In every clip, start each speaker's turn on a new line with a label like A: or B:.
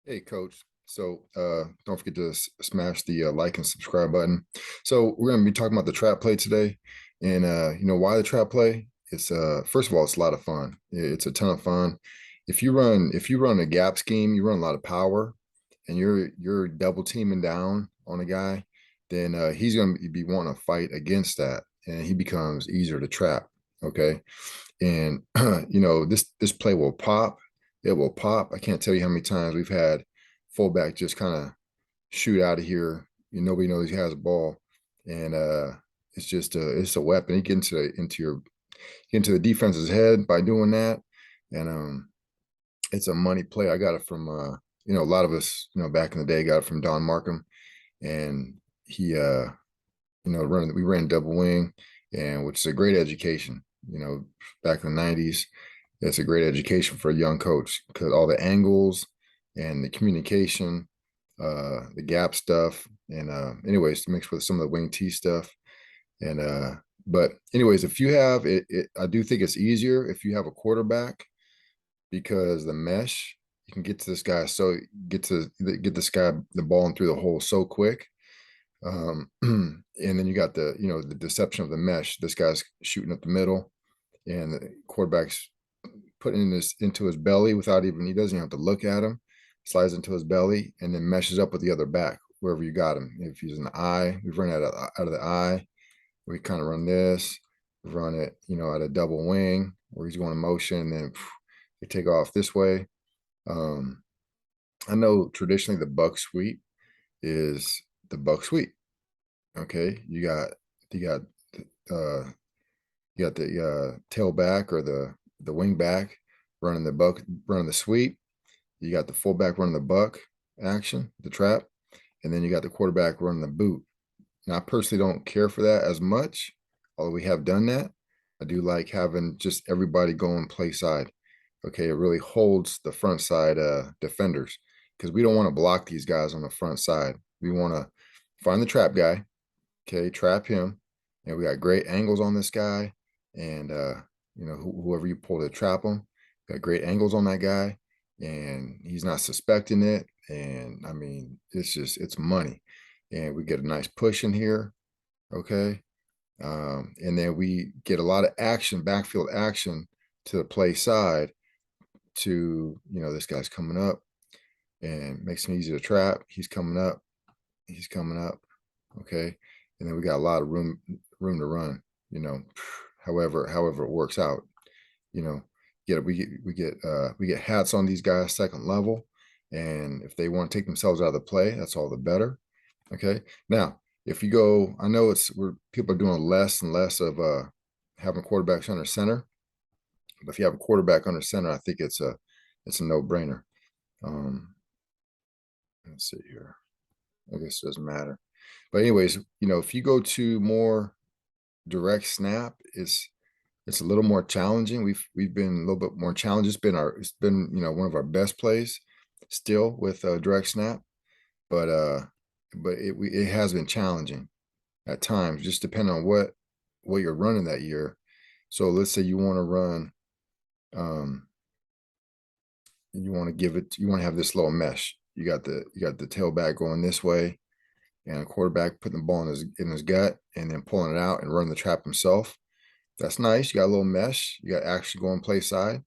A: Hey, Coach. Don't forget to smash the like and subscribe button. So we're going to be talking about the trap play today, and why the trap play. It's first of all, it's a lot of fun. It's a ton of fun. If you run a gap scheme, you run a lot of power, and you're double teaming down on a guy, then he's going to be wanting to fight against that, and he becomes easier to trap. Okay, and this play will pop. It will pop. I can't tell you how many times we've had fullback just kind of shoot out of here. Nobody knows he has a ball, and it's a weapon. You get into the defense's head by doing that, and it's a money play. I got it from a lot of us back in the day got it from Don Markham, and he we ran double wing, and which is a great education. Back in the '90s, it's a great education for a young coach because all the angles and the communication, the gap stuff, and anyways, mixed with some of the wing T stuff. And but anyways, if you have it, I do think it's easier if you have a quarterback because the mesh you can get to this guy get this guy the ball and through the hole so quick. And then you got the deception of the mesh. This guy's shooting up the middle, and the quarterback's putting this into his belly without even he doesn't even have to look at him. Slides into his belly and then meshes up with the other back wherever you got him. If he's in the eye, we've run out of the eye. We kind of run this, run it, at a double wing where he's going in motion, and then they take off this way. Um, I know traditionally the buck sweep is the buck sweep. Okay, you got uh you got the tailback or the wing back running the sweep. You got the fullback running the buck action, the trap, and then you got the quarterback running the boot. Now, I personally don't care for that as much, although we have done that. I do like having just everybody going play side. Okay, it really holds the front side defenders because we don't want to block these guys on the front side. We want to find the trap guy, okay, trap him, and we got great angles on this guy, and whoever you pull to trap him, got great angles on that guy, and he's not suspecting it, and I mean it's money, and we get a nice push in here, okay, and then we get a lot of action, backfield action to the play side to this guy's coming up and makes him easy to trap. He's coming up, okay, and then we got a lot of room to run, you know, however it works out, you know, we get hats on these guys second level, and if they want to take themselves out of the play, that's all the better. Okay, now if you go, I know it's where people are doing less and less of having quarterbacks under center, but if you have a quarterback under center, I think it's a no brainer. Um, let's see here. I guess it doesn't matter. But anyways, if you go to more direct snap, it's a little more challenging. We've been a little bit more challenged. It's been one of our best plays still with direct snap, but it has been challenging at times, just depending on what you're running that year. So let's say you want to run, um, you want to have this little mesh. You got the tailback going this way, and a quarterback putting the ball in his gut and then pulling it out and running the trap himself. That's nice. You got a little mesh. You got actually going play side,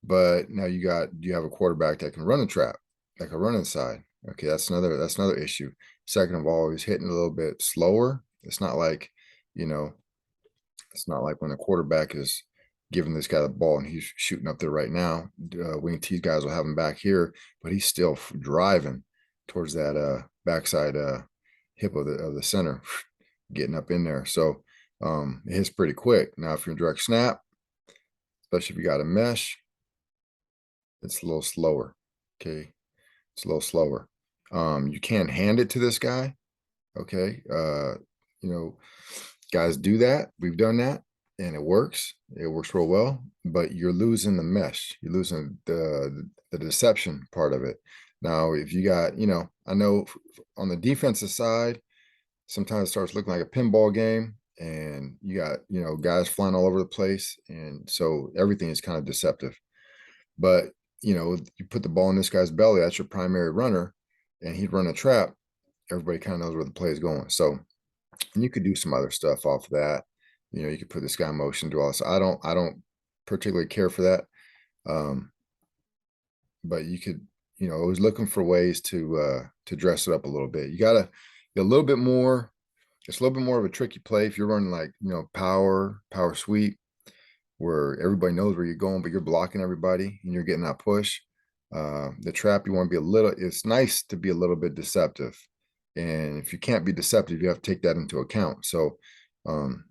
A: but now you have a quarterback that can run the trap, that can run inside. Okay, that's another issue. Second of all, he's hitting a little bit slower. You know, it's not like when the quarterback is giving this guy the ball and he's shooting up there right now. Wing T guys will have him back here, but he's still driving towards that backside hip of the center, getting up in there. So it hits pretty quick. Now, if you're in direct snap, especially if you got a mesh, it's a little slower. Okay, it's a little slower. You can't hand it to this guy. Okay, you know, guys do that. We've done that, and it works. It works real well. But you're losing the mesh. You're losing the deception part of it. Now, if you got, I know on the defensive side, sometimes it starts looking like a pinball game, and you got, guys flying all over the place, and so everything is kind of deceptive. But you put the ball in this guy's belly, that's your primary runner, and he'd run a trap. Everybody kind of knows where the play is going. So, and you could do some other stuff off of that. You could put this guy in motion, do all this. I don't particularly care for that. Um, but you could, I was looking for ways to dress it up a little bit. You gotta a little bit more. It's a little bit more of a tricky play if you're running like power sweep, where everybody knows where you're going, but you're blocking everybody and you're getting that push. The trap, you want to be it's nice to be a little bit deceptive. And if you can't be deceptive, you have to take that into account. So um,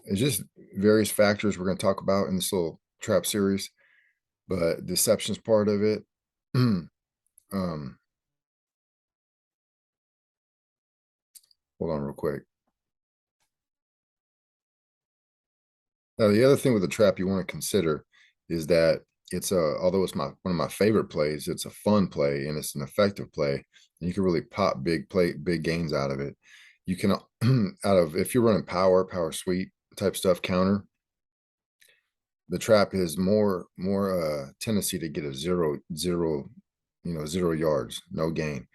A: it's just various factors we're going to talk about in this little trap series, but deception's part of it. um, Hold on real quick. Now, the other thing with the trap you want to consider is that although it's one of my favorite plays, it's a fun play and it's an effective play, and you can really pop big gains out of it. You can if you're running power sweep type stuff, counter, the trap has more tendency to get a zero, 0 yards, no gain.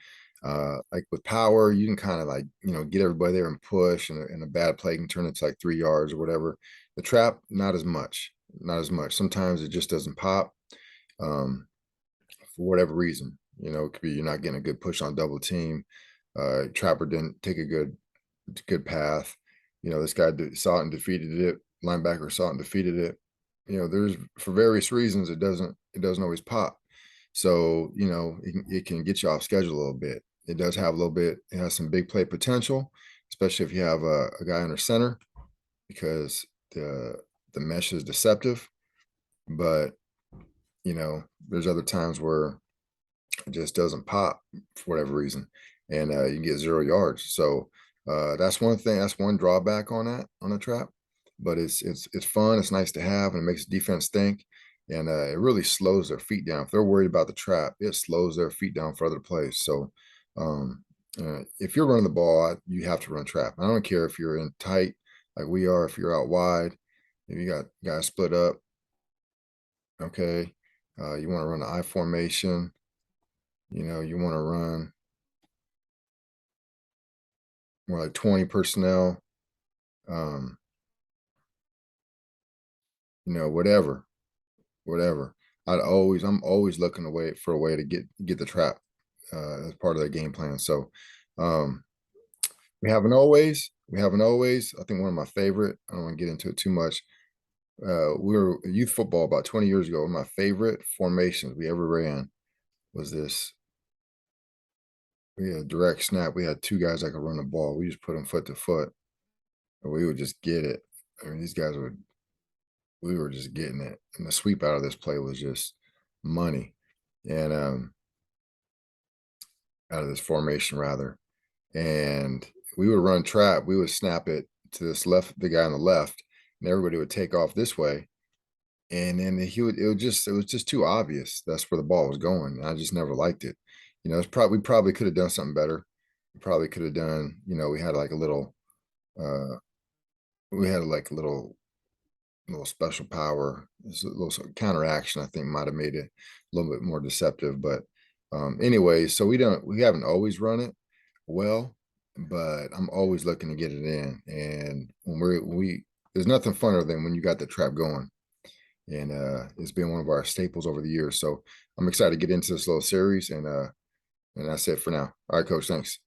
A: Like with power, you can kind of like, get everybody there and push, and a bad play can turn into like 3 yards or whatever. The trap, not as much, not as much. Sometimes it just doesn't pop for whatever reason. It could be you're not getting a good push on double team. Trapper didn't take a good path. This guy saw it and defeated it. Linebacker saw it and defeated it. There's for various reasons it doesn't always pop. So it can get you off schedule a little bit. It does have a little bit. It has some big play potential, especially if you have a guy under center, because the mesh is deceptive. But there's other times where it just doesn't pop for whatever reason, and you get 0 yards. So that's one thing. That's one drawback on a trap. But it's fun. It's nice to have, and it makes defense think, and it really slows their feet down. If they're worried about the trap, it slows their feet down for other plays. So if you're running the ball, you have to run trap. I don't care if you're in tight like we are. If you're out wide, if you got guys split up, okay. You want to run the I formation. You want to run more like 20 personnel. Um, whatever. I'm always looking for a way to get the trap as part of the game plan. So um, we haven't always. I think one of my favorite. I don't want to get into it too much. We were youth football about 20 years ago. One of my favorite formations we ever ran was this. We had a direct snap. We had two guys that could run the ball. We just put them foot to foot, and we would just get it. I mean, these guys would. We were just getting it, and the sweep out of this play was just money. And out of this formation rather. And we would run trap. We would snap it to the guy on the left, and everybody would take off this way. And then it was just too obvious. That's where the ball was going. And I just never liked it. We probably could have done something better. We probably could have done, we had like a little, uh, we had like a little special power, this little sort of counteraction. I think might have made it a little bit more deceptive. But anyway, so we haven't always run it well, but I'm always looking to get it in. And there's nothing funner than when you got the trap going. And it's been one of our staples over the years. So I'm excited to get into this little series, and that's it for now. All right, coach, thanks.